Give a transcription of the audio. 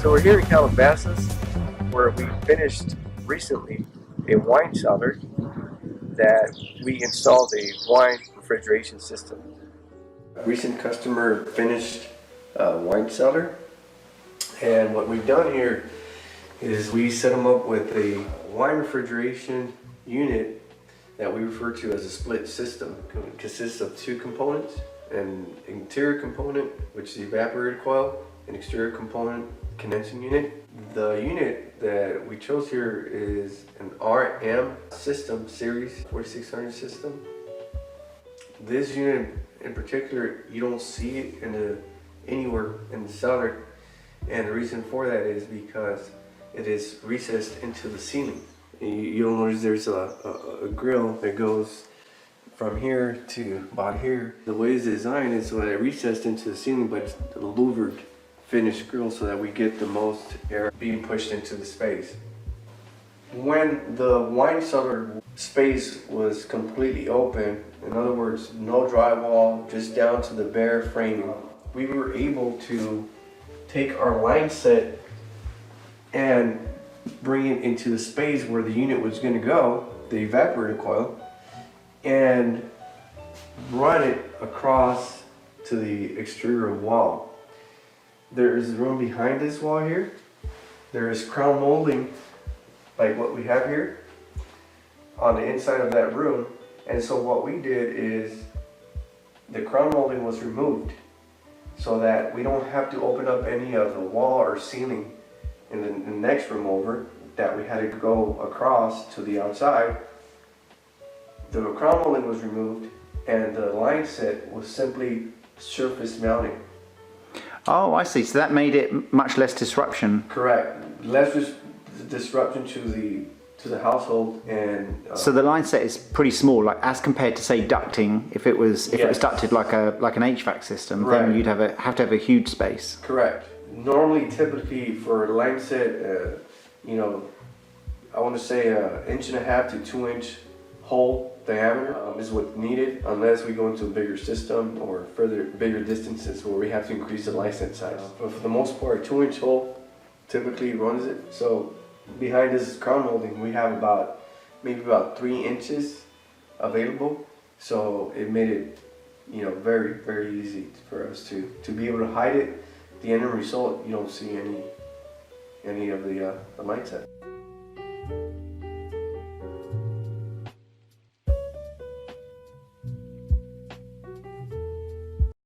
So we're here in Calabasas, where we finished recently a wine cellar that we installed a wine refrigeration system. A recent customer finished a wine cellar, and what we've done here is we set them up with a wine refrigeration unit that we refer to as a split system. It consists of two components: an interior component, which is the evaporator coil, an exterior component, condensing unit. The unit that we chose here is an RM system, series 4600 system. This unit in particular, you don't see it anywhere in the cellar, and the reason for that is because it is recessed into the ceiling. You'll notice there's a grill that goes from here to about here. The way it's designed is so that it recessed into the ceiling, but it's a louvered finished grill so that we get the most air being pushed into the space. When the wine cellar space was completely open, in other words, no drywall, just down to the bare framing, we were able to take our line set and bring it into the space where the unit was going to go, the evaporator coil, and run it across to the exterior wall. There is room behind this wall here. There is crown molding like what we have here on the inside of that room, and so what we did is the crown molding was removed so that we don't have to open up any of the wall or ceiling in the next room over that we had to go across to the outside. The crown molding was removed and the line set was simply surface mounted. Oh, I see. So that made it much less disruption. Correct. Less disruption to the household, and so the line set is pretty small, like as compared to say ducting. If it was ducted like an HVAC system, right, then you'd have to have a huge space. Correct. Normally, typically for a line set, I want to say 1.5 to 2 inch hole diameter is what's needed, unless we go into a bigger system or bigger distances where we have to increase the line set size. But for the most part, 2-inch hole typically runs it. So behind this crown molding, we have maybe about 3 inches available. So it made it, very, very easy for us to be able to hide it. The end result, you don't see any of the light set.